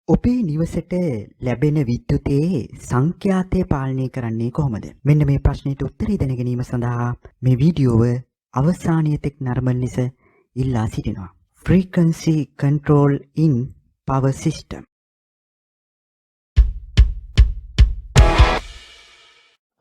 ඔබේ නිවසට ලැබෙන විද්‍යුතයේ සංඛ්‍යාතය පාලනය කරන්නේ කොහොමද? මෙන්න මේ ප්‍රශ්නෙට උත්තරය දැන ගැනීම සඳහා මේ වීඩියෝව අවසානයේ තෙක් නරඹන ලෙස ඉල්ලා සිටිනවා. Frequency control in power system.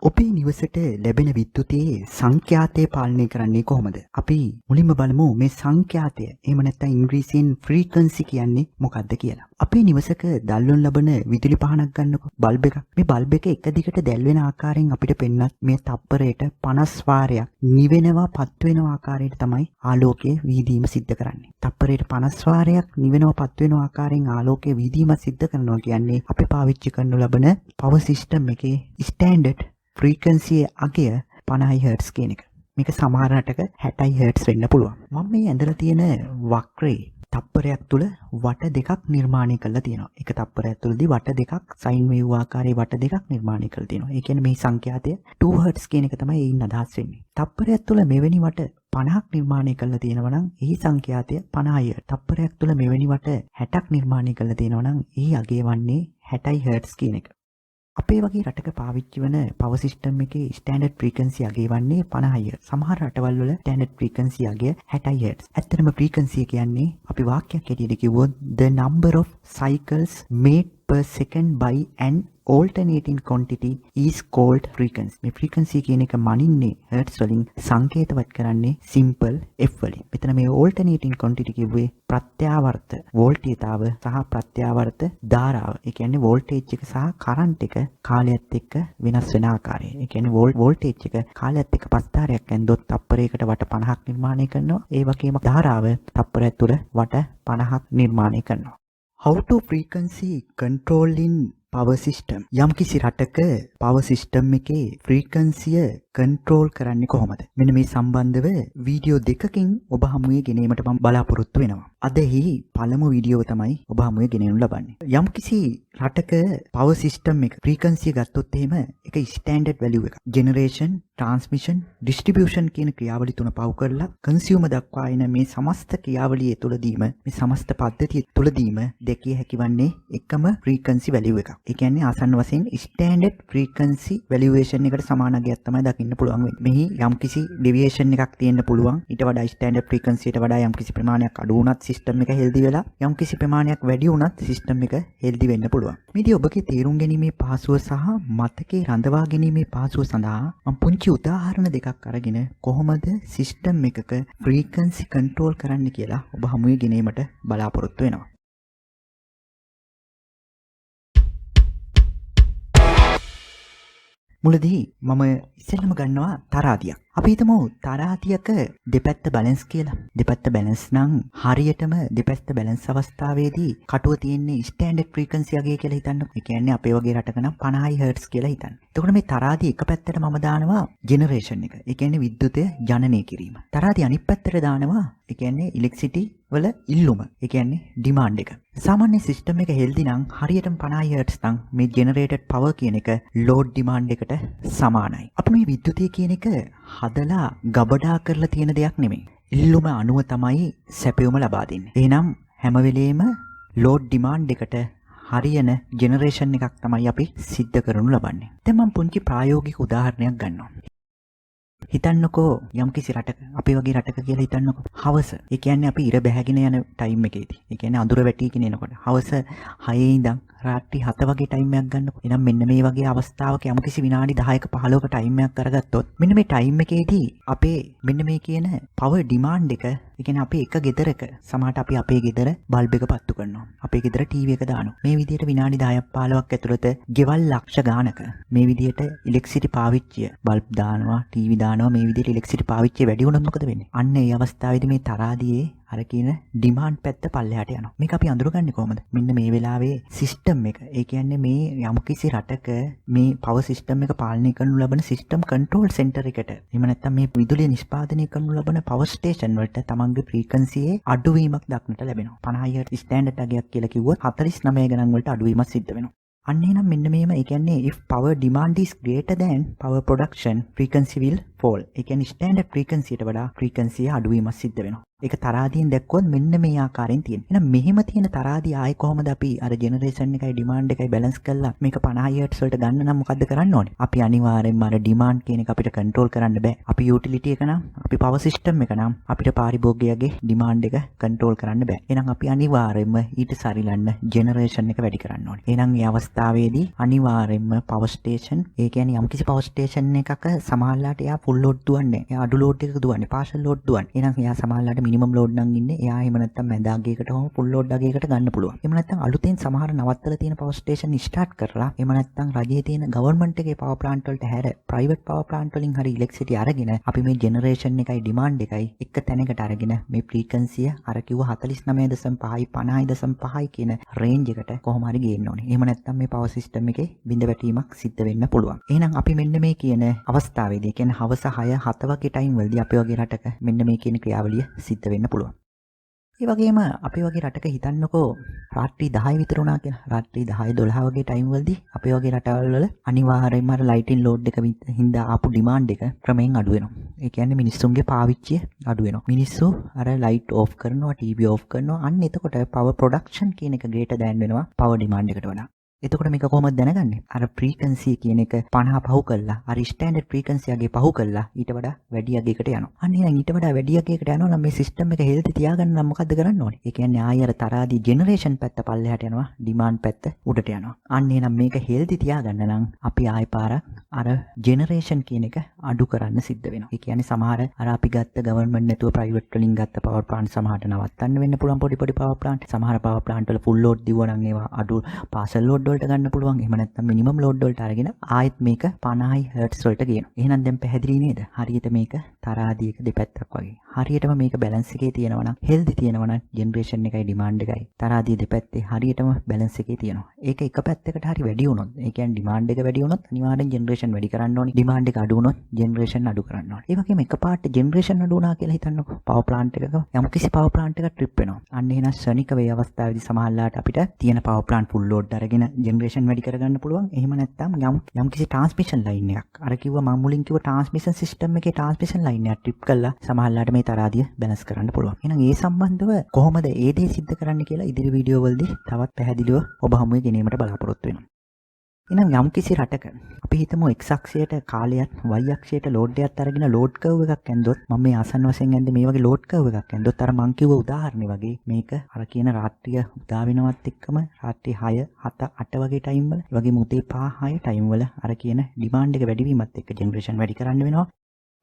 ඔබේ නිවසට ලැබෙන විද්‍යුතයේ සංඛ්‍යාතය පාලනය කරන්නේ කොහොමද? අපි මුලින්ම බලමු මේ සංඛ්‍යාතය. එහෙම නැත්නම් ඉංග්‍රීසියෙන් frequency කියන්නේ මොකක්ද කියලා. අපේ නිවසක දැල්වෙන ලබන විදුලි පහනක් ගන්නකො බල්බ් එකක්. මේ බල්බ් එක එක දිගට දැල්වෙන ආකාරයෙන් අපිට පෙන්වත් මේ තප්පරයට 50 වාරයක් නිවෙනවා පත් වෙන ආකාරයට තමයි ආලෝකයේ වීදීම සිද්ධ කරන්නේ. තප්පරයට 50 වාරයක් නිවෙනවා පත් වෙන ආකාරයෙන් ආලෝකයේ වීදීම සිද්ධ කරනවා කියන්නේ අපි පාවිච්චි කරනු ලබන power system එකේ standard frequency අගය 50 Hz කියන එක. මේක සමහර රටක 60 Hz වෙන්න පුළුවන්. මම මේ ඇඳලා තියෙන වක්‍රේ තප්පරයක් තුල වට දෙකක් නිර්මාණය කරලා තියෙනවා. එක තප්පරයක් තුලදී වට දෙකක් සයින් වේව් ආකාරයේ වට දෙකක් නිර්මාණය කරලා තියෙනවා. ඒ කියන්නේ මේ සංඛ්‍යාතය 2 Hz කියන එක තමයි ඒයින් අදහස් වෙන්නේ. තප්පරයක් තුල මෙවැනි වට 50ක් නිර්මාණය කරලා තියෙනවා නම් එහි සංඛ්‍යාතය 50යි. තප්පරයක් තුල මෙවැනි වට 60ක් නිර්මාණය කරලා තියෙනවා නම් එහි අගය වන්නේ 60 Hz කියන එක. අපේ වගේ රටක පාවිච්චි වන power system එකේ standard frequency අගය වන්නේ 50 Hz. සමහර රටවල් වල standard frequency අගය 60 Hz. ඇත්තටම frequency කියන්නේ අපි වාක්‍යයක් හැටියට කිව්වොත් the number of cycles made per second by an alternating quantity is called frequency. මේ frequency කියන එක මනින්නේ hertz වලින් සංකේතවත් කරන්නේ simple f වලින්. මෙතන මේ alternating quantity කිව්වේ ප්‍රත්‍යාවර්ත වෝල්ටීයතාව සහ ප්‍රත්‍යාවර්ත ධාරාව. ඒ කියන්නේ voltage එක සහ current එක කාලයත් එක්ක වෙනස් වෙන ආකාරය. ඒ කියන්නේ voltage එක කාලයත් එක්ක පස්තාරයක් ඇන්දොත් තප්පරයකට වට 50ක් නිර්මාණය කරනවා. ඒ වගේම ධාරාව තප්පරයක් තුළ වට 50ක් නිර්මාණය කරනවා. How to frequency control in power system. යම්කිසි රටක power system එකේ frequency control කරන්නේ කොහොමද? මෙන්න මේ සම්බන්ධව වීඩියෝ දෙකකින් ඔබ හමුවේ ගෙනීමට මම බලාපොරොත්තු වෙනවා. අදහි පළමු වීඩියෝව තමයි ඔබ හමුවේ ගෙනෙනු ලබන්නේ. යම්කිසි රටක power system එක frequency ගත්තොත් එහෙම එක standard value එකක්. generation, transmission, distribution කියන ක්‍රියාවලි තුන පවු කරලා consumer දක්වා එන මේ සමස්ත ක්‍රියාවලිය තුළදීම මේ සමස්ත පද්ධතිය තුළදීම දැකිය හැකිවන්නේ එකම frequency value එකක්. ඒ කියන්නේ ආසන්න වශයෙන් standard frequency valuation එකට සමාන අගයක් තමයි දකින්න පුළුවන් වෙන්නේ. මෙහි යම්කිසි deviation එකක් තියෙන්න පුළුවන්. ඊට වඩා standard frequency එකට වඩා යම්කිසි ප්‍රමාණයක් අඩු වුණත් system එක healthy වෙලා යම්කිසි ප්‍රමාණයක් වැඩි වුණත් system එක healthy වෙන්න පුළුවන්. මේදී ඔබගේ තේරුම් ගැනීමේ පහසුව සහ මතකයේ රඳවා ගැනීමේ පහසුව සඳහා මම පුංචි උදාහරණ දෙකක් අරගෙන කොහොමද system එකක frequency control කරන්න කියලා ඔබ හමුවේ ගෙනීමට බලාපොරොත්තු වෙනවා. මුලදී මම ඉස්සෙල්ලම ගන්නවා තරාදියක්. අපි හිතමු තරාදියක දෙපැත්ත බැලන්ස් කියලා. දෙපැත්ත බැලන්ස් නම් හරියටම දෙපැත්ත බැලන්ස් අවස්ථාවේදී කටුව තියෙන්නේ ස්ටෑන්ඩඩ් ෆ්‍රීකවන්සි අගය කියලා හිතන්නකො. ඒ කියන්නේ අපේ වගේ රටක නම් 50 හර්ට්ස් කියලා හිතන්න. එතකොට මේ තරාදිය එක පැත්තට මම දානවා ජෙනරේෂන් එක. ඒ කියන්නේ විද්‍යුතය ජනනය කිරීම. තරාදිය අනිත් පැත්තට දානවා ඒ කියන්නේ ඉලෙක්ට්‍රිසිටි වල ඉල්ලුම. ඒ කියන්නේ ඩිමාන්ඩ් එක. සාමාන්‍ය සිස්ටම් එක හෙල්දි නම් හරියටම 50 හර්ට්ස් නම් මේ ජෙනරේටඩ් පවර් කියන එක ලෝඩ් ඩිමාන්ඩ් එකට සමානයි. අපි මේ විද්‍යුතය කියන එක හදලා ගබඩා කරලා තියෙන දෙයක් නෙමෙයි. ඉල්ලුම අනුව තමයි සැපයුම ලබා දෙන්නේ. එහෙනම් හැම වෙලෙම ලෝඩ් ඩිමාන්ඩ් එකට හරියන ජෙනරේෂන් එකක් තමයි අපි සිද්ධ කරනු ලබන්නේ. දැන් මම පුංචි ප්‍රායෝගික උදාහරණයක් ගන්නවා. හිතන්නකෝ යම්කිසි රටක අපි වගේ රටක කියලා හිතන්නකෝ හවස. ඒ කියන්නේ අපි ඉර බැහැගෙන යන ටයිම් එකේදී. ඒ කියන්නේ අඳුර වැටිගෙන එනකොට හවස 6 ඉඳන් රාත්‍රී 7 වගේ ටයිම් එකක් ගන්නකො. එහෙනම් මෙන්න මේ වගේ අවස්ථාවක යම්කිසි විනාඩි 10ක 15ක ටයිම් එකක් අරගත්තොත් මෙන්න මේ ටයිම් එකේදී අපේ මෙන්න මේ කියන පවර් ඩිමාන්ඩ් එක ඒ කියන්නේ අපි එක ගෙදරක සමහරට අපි අපේ ගෙදර බල්බ් එක පත්තු කරනවා. අපේ ගෙදර ටීවී එක දානවා. මේ විදිහට විනාඩි 10ක් 15ක් ඇතුළත ගෙවල් ලක්ෂ ගානක මේ විදිහට ඉලෙක්ට්‍රිසිටි පාවිච්චිය බල්බ් දානවා, ටීවී දානවා මේ විදිහට ඉලෙක්ට්‍රිසිටි පාවිච්චිය වැඩි වුණොත් මොකද වෙන්නේ? අන්න ඒ අවස්ථාවේදී මේ තරාදියේ අර කියන ඩිමාන්ඩ් පැත්ත පල්ලෙහාට යනවා. මේක අපි අඳුරගන්නේ කොහොමද? මෙන්න මේ වෙලාවේ සිස්ටම් එක. ඒ කියන්නේ මේ යම්කිසි රටක මේ පවර් සිස්ටම් එක පාලනය කරනු ලබන සිස්ටම් කන්ට්‍රෝල් සෙන්ටර් එකට. එහෙම නැත්නම් මේ විදුලිය නිෂ්පාදනය කරනු ලබන පවර් ස්ටේෂන් වලට තමන්ගේ ෆ්‍රීකවන්සියේ අඩුවීමක් දක්නට ලැබෙනවා. 50 හර්ට් ස්ටෑන්ඩඩ් අගයක් කියලා කිව්වොත් 49 ගණන් වලට අඩුවීමක් සිද්ධ වෙනවා. අන්න එහෙනම් මෙන්න මේම ඒ කියන්නේ if power demand is greater than power production frequency will fall. ඒ කියන්නේ ස්ටෑන්ඩඩ් ෆ්‍රීකවන්සි එකට වඩා ෆ්‍රීකවන්සි අඩුවීමක් සිද්ධ වෙනවා. ඒක තරහදියෙන් දැක්කොත් මෙන්න මේ ආකාරයෙන් තියෙනවා. එහෙනම් මෙහෙම තියෙන තරහදී ආයේ කොහොමද අපි අර ජෙනරේෂන් එකයි ඩිමාන්ඩ් එකයි බැලන්ස් කරලා මේක 50 Hz වලට ගන්න නම් මොකද්ද කරන්න ඕනේ? අපි අනිවාර්යෙන්ම අර ඩිමාන්ඩ් කියන එක අපිට කන්ට්‍රෝල් කරන්න බෑ. අපි යුටිලිටි එක නම් අපි පවර් සිස්ටම් එක නම් අපිට පාරිභෝගිකයාගේ ඩිමාන්ඩ් එක කන්ට්‍රෝල් කරන්න බෑ. එහෙනම් අපි අනිවාර්යෙන්ම ඊට සරිලන්න ජෙනරේෂන් එක වැඩි කරන්න ඕනේ. එහෙනම් මේ අවස්ථාවේදී අනිවාර්යෙන්ම පවර් ස්ටේෂන් ඒ කියන්නේ යම්කිසි පවර් ස්ටේෂන් එකක සමහරලාට එයා ෆුල් ලෝඩ් දුවන්නේ. එයා අඩු ලෝඩ් එකක දුවන්නේ. පාර්ෂල් ලෝඩ් දුවන්නේ. එහෙනම් එයා සමහරලාට මිනිමම් ලෝඩ් නම් ඉන්නේ. එයා එහෙම නැත්නම් මැදාගේකට හෝ ෆුල් ලෝඩ් අගයකට ගන්න පුළුවන්. එහෙම නැත්නම් අලුතෙන් සමහර නවත්තලා තියෙන පවර් ස්ටේෂන් ස්ටාර්ට් කරලා එහෙම නැත්නම් රජයේ තියෙන ගවර්න්මන්ට් එකේ පවර් ප්ලාන්ට් වලට හැර ප්‍රයිවට් පවර් ප්ලාන්ට් වලින් හරි ඉලෙක්ට්‍රිසිටි අරගෙන අපි මේ ජෙනරේෂන් එකයි ඩිමාන්ඩ් එකයි එක තැනකට අරගෙන මේ ෆ්‍රීකවන්සිය අර කිව්ව 49.5යි 50.5යි කියන රේන්ජ් එකට කොහොම හරි ගේන්න ඕනේ. එහෙම නැත්නම් මේ පවර් සිස්ටම් එකේ බිඳ වැටීමක් සිද්ධ වෙන්න පුළුවන්. එහෙනම් අපි මෙන්න මේ කියන අවස්ථාවේදී කියන්නේ හවස 6-7 වගේ ටයිම් වලදී අපේ වගේ රටක මෙන්න මේ කියන ක්‍රියාවලිය සිද්ධ වෙන්න පුළුවන්. ඒ වගේම අපේ වගේ රටක හිතන්නකෝ රාත්‍රී 10 විතර වුණා කියලා. රාත්‍රී 10-12 වගේ ටයිම් වලදී අපේ වගේ රටවල් වල අනිවාර්යයෙන්ම අර ලයිටින් ලෝඩ් එක හින්දා ආපු ඩිමාන්ඩ් එක ක්‍රමයෙන් අඩු වෙනවා. ඒ කියන්නේ මිනිස්සුන්ගේ පාවිච්චිය අඩු වෙනවා. මිනිස්සු අර ලයිට් ඕෆ් කරනවා, ටීවී ඕෆ් කරනවා. අන්න එතකොට පවර් ප්‍රොඩක්ෂන් කියන එක ග්‍රේටර් දෑන් වෙනවා පවර් ඩිමාන්ඩ් එකට වඩා. එතකොට මේක කොහොමද දැනගන්නේ? අර ෆ්‍රීකවන්සි කියන එක 50 පහු කළා. අර ස්ටෑන්ඩඩ් ෆ්‍රීකවන්සි යගේ පහු කළා. ඊට වඩා වැඩි යගයකට යනවා. අන්න එහෙනම් ඊට වඩා වැඩි යගයකට යනවා නම් මේ සිස්ටම් එක හෙල්ති තියාගන්න නම් මොකද්ද කරන්න ඕනේ? ඒ කියන්නේ ආයෙ අර තරහදී ජෙනරේෂන් පැත්ත පල්ලෙහාට යනවා, ඩිමාන්ඩ් පැත්ත උඩට යනවා. අන්න එහෙනම් මේක හෙල්ති තියාගන්න නම් අපි ආයෙ පාරක් අර ජෙනරේෂන් කියන එක අඩු කරන්න සිද්ධ වෙනවා. ඒ කියන්නේ සමහර අර අපි ගත්ත ගවර්න්මන්ට් නැතුව ප්‍රයිවට් වලින් ගත්ත පවර් ප්ලාන්ට් සමහරට නවත්තන්න වෙන්න පුළුවන් පොඩි පවර් ප්ලාන්ට්. සමහර පවර් ප්ලාන්ට් වල ෆුල් ලෝඩ් දිවුවා නම් ඒවා අඩු පාර්සල් ලෝඩ් වලට ගන්න පුළුවන්. එහෙම නැත්නම් මිනිමම් ලෝඩ් වලට අරගෙන ආයෙත් මේක 50 Hz වලට ගේනවා. එහෙනම් දැන් පැහැදිලි නේද? හරියට මේක තරහදීක දෙපැත්තක් වගේ. හරියටම මේක බැලන්ස් එකේ තියෙනවා නම් හෙල්දි තියෙනවා නම් ජෙනරේෂන් එකයි ඩිමාන්ඩ් එකයි තරහදී දෙපැත්තේ හරියටම බැලන්ස් එකේ තියෙනවා. ඒක එක පැත්තකට හරි වැඩි වුණොත්, ඒ කියන්නේ ඩිමාන්ඩ් එක වැඩි වුණොත් අනිවාර්යෙන් ජෙනරේෂන් වැඩි කරන්න ඕනේ. ඩිමාන්ඩ් එක අඩු වුණොත් ජෙනරේෂන් අඩු කරන්න ඕනේ. ඒ වගේම එකපාරට ජෙනරේෂන් අඩු වුණා කියලා හිතන්නකෝ. පවර් ප්ලාන්ට් එකක යම්කිසි පවර් ප්ලාන්ට් එකක් ට්‍රිප් වෙනවා. අන්න එහෙනම් ශනික වේ අවස්ථාවේදී සමහරලාට අපිට තියෙන පවර් ප්ලාන්ට් ෆුල් ලෝඩ් අරගෙන ජෙනරේෂන් වැඩි කරගන්න පුළුවන්. එහෙම නැත්නම් යම්කිසි ට්‍රාන්ස්මිෂන් ලයින් එකක් අර කිව්වා මම මුලින් කිව්ව ට්‍රාන්ස්මිෂන් සිස්ටම් එකේ ට්‍රාන්ස්මිෂන් ලයින් එකක් ට්‍රිප් කළා සමහරලාට මේ තරහදිය බැලන්ස් කරන්න පුළුවන්. එහෙනම් ඒ සම්බන්ධව කොහොමද ඒ දේ සිද්ධ කරන්න කියලා ඉදිරි වීඩියෝ වලදී තවත් පැහැදිලිව ඔබ හමුවේ ගෙනීමට බලාපොරොත්තු වෙනවා. එහෙනම් යම්කිසි රටක අපි හිතමු x අක්ෂයට කාලයක් y අක්ෂයට ලෝඩ් එකක් අරගෙන ලෝඩ් කර්ව් එකක් ඇන්දොත් මම මේ ආසන්න වශයෙන් ඇන්දේ මේ වගේ ලෝඩ් කර්ව් එකක් ඇන්දොත් අර මං කිව්ව උදාහරණේ වගේ මේක අර කියන රාත්‍රිය උදා වෙනවත් එක්කම රාත්‍රී 6 7 8 වගේ ටයිම් වල ඒ වගේම උදේ 5 6 ටයිම් වල අර කියන ඩිමාන්ඩ් එක වැඩි වීමත් එක්ක ජෙනරේෂන් වැඩි කරන්න වෙනවා.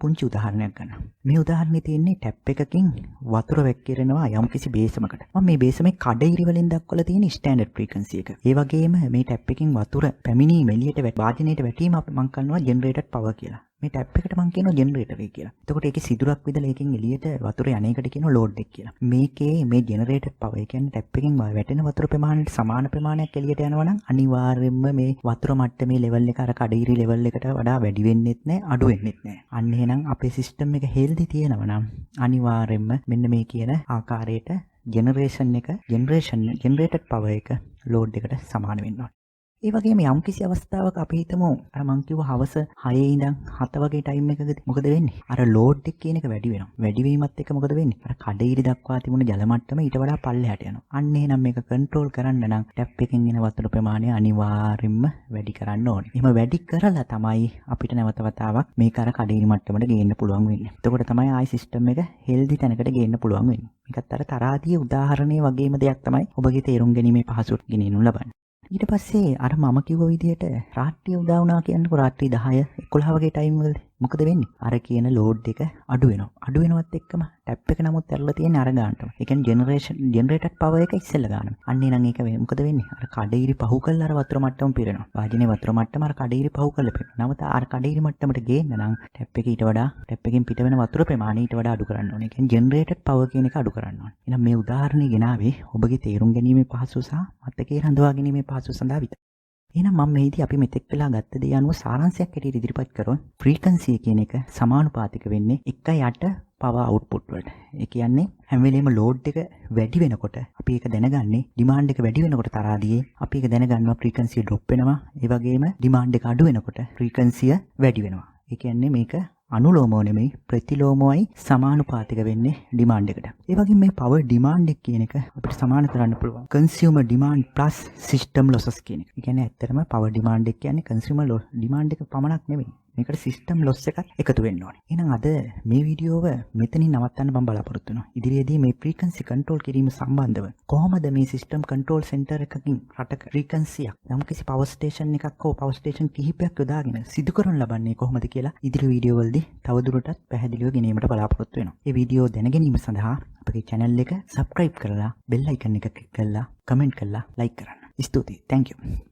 පුංචි උදාහරණයක් ගන්න. මේ උදාහරණේ තියෙන්නේ ටැප් එකකින් වතුර වැක්කිරෙනවා යම්කිසි බේසමකට. මම මේ බේසමේ කඩඉරි වලින් දක්වලා තියෙන ස්ටෑන්ඩඩ් ෆ්‍රීකවන්සි එක. ඒ වගේම මේ ටැප් එකකින් වතුර පැමිණීම එළියට වාදනයට වැටීම මම කරනවා ජෙනරේටඩ් පවර් කියලා. මේ ටැප් එකට මම කියනවා ජෙනරේටර් එක කියලා. එතකොට ඒකේ සිදුරක් විදලා ඒකෙන් එළියට වතුර යන එකට කියනවා ලෝඩ් එක කියලා. මේකේ මේ ජෙනරේටඩ් පවර් ඒ කියන්නේ ටැප් එකෙන් වැටෙන වතුර ප්‍රමාණයට සමාන ප්‍රමාණයක් එළියට යනවා නම් අනිවාර්යයෙන්ම මේ වතුර මට්ටමේ ලෙවල් එක අර කඩඉරි ලෙවල් එකට වඩා වැඩි වෙන්නෙත් නැහැ අඩු වෙන්නෙත් නැහැ. අන්න එහෙනම් අපේ සිස්ටම් එක හෙල්දි තියෙනවා නම් අනිවාර්යයෙන්ම මෙන්න මේ කියන ආකාරයට ජෙනරේටඩ් පවර් එක ලෝඩ් එකට සමාන වෙනවා. ඒ වගේම යම්කිසි අවස්ථාවක අපි හිතමු අර මං කිව්ව හවස 6 ඉඳන් 7 වගේ ටයිම් එකකදී මොකද වෙන්නේ? අර ලෝඩ් එක කියන එක වැඩි වෙනවා. වැඩි වීමත් එක්ක මොකද වෙන්නේ? අර කඩඉරි දක්වා තිබුණ ජල මට්ටම ඊට වඩා පල්ලෙහාට යනවා. අන්න එහෙනම් මේක කන්ට්‍රෝල් කරන්න නම් ටැප් එකෙන් එන වතුර ප්‍රමාණය අනිවාර්යෙන්ම වැඩි කරන්න ඕනේ. එහෙම වැඩි කරලා තමයි අපිට නැවත වතාවක් මේක අර කඩඉරි මට්ටමට ගේන්න පුළුවන් වෙන්නේ. එතකොට තමයි ආයි සිස්ටම් එක හෙල්දි තැනකට ගේන්න පුළුවන් වෙන්නේ. මේකත් අර තරහදී උදාහරණයේ වගේම දෙයක් තමයි ඔබගේ තේරුම් ගැනීමේ පහසුවට ගෙනියනු ලබන්නේ. ඊට පස්සේ අර මම කිව්ව විදිහට රාත්‍රිය උදා වුණා කියන්නකො රාත්‍රී 10 11 වගේ ටයිම් වලදී මොකද වෙන්නේ? අර කියන ලෝඩ් එක අඩු වෙනවා. අඩු වෙනවත් එක්කම ටැප් එක නමුත් ඇරලා තියෙන්නේ අර ගන්නටම. ඒ කියන්නේ ජෙනරේටඩ් පවර් එක ඉස්සෙල්ලා ගන්නවා. අන්න එහෙනම් ඒක මොකද වෙන්නේ? අර කඩඉරි පහු කළා අර වතුර මට්ටම පිරෙනවා. වාජනේ වතුර මට්ටම අර කඩඉරි පහු කළා පිරෙනවා. නැවත අර කඩඉරි මට්ටමට ගේන්න නම් ටැප් එක ඊට වඩා ටැප් එකෙන් පිට වෙන වතුර ප්‍රමාණය ඊට වඩා අඩු කරන්න ඕනේ. ඒ කියන්නේ ජෙනරේටඩ් පවර් කියන එක අඩු කරන්න ඕනේ. එහෙනම් මේ උදාහරණය ගෙනාවේ ඔබගේ තේරුම් ගැනීමේ පහසුව සහ මතකයේ රඳවා ගැනීමේ පහසුව සඳහා විතරයි. එහෙනම් මම මේදී අපි මෙතෙක් වෙලා ගත්ත දේ අනුව සාරාංශයක් හැටියට ඉදිරිපත් කරොත් ෆ්‍රීකවන්සි කියන එක සමානුපාතික වෙන්නේ 1.8 පවර් අවුට්පුට් වලට. ඒ කියන්නේ හැම වෙලේම ලෝඩ් එක වැඩි වෙනකොට අපි ඒක දැනගන්නේ ඩිමාන්ඩ් එක වැඩි වෙනකොට තරහාදියේ අපි ඒක දැනගන්නවා ෆ්‍රීකවන්සිය ඩ්‍රොප් වෙනවා. ඒ වගේම ඩිමාන්ඩ් එක අඩු වෙනකොට ෆ්‍රීකවන්සිය වැඩි වෙනවා. ඒ කියන්නේ මේක අනුලෝමව නෙමෙයි ප්‍රතිලෝමවයි සමානුපාතික වෙන්නේ ඩිමාන්ඩ් එකට. ඒ වගේම මේ පවර් ඩිමාන්ඩ් එක කියන එක අපිට සමාන කරන්න පුළුවන් කන්සියුමර් ඩිමාන්ඩ් ප්ලස් සිස්ටම් ලොසස් කියන එක. ඒ කියන්නේ ඇත්තටම පවර් ඩිමාන්ඩ් එක කියන්නේ කන්සියුමර් ඩිමාන්ඩ් එක පමණක් නෙමෙයි. මේකට සිස්ටම් ලොස් එකක් එකතු වෙන්න ඕනේ. එහෙනම් අද මේ වීඩියෝව මෙතනින් නවත්තන්න මම බලාපොරොත්තු වෙනවා. ඉදිරියේදී මේ ෆ්‍රීකවන්සි කන්ට්‍රෝල් කිරීම සම්බන්ධව කොහොමද මේ සිස්ටම් කන්ට්‍රෝල් සෙන්ටර් එකකින් රටක ෆ්‍රීකවන්සියක් යම්කිසි පවර් ස්ටේෂන් එකක් හෝ පවර් ස්ටේෂන් කිහිපයක් යොදාගෙන සිදු කරනු ලබන්නේ කොහොමද කියලා ඉදිරි වීඩියෝ වලදී තවදුරටත් පැහැදිලිව ගෙනීමට බලාපොරොත්තු වෙනවා. මේ වීඩියෝ දැන ගැනීම සඳහා අපගේ channel එක subscribe කරලා bell icon එක click කරලා comment කරලා like කරන්න. ස්තුතියි. Thank you.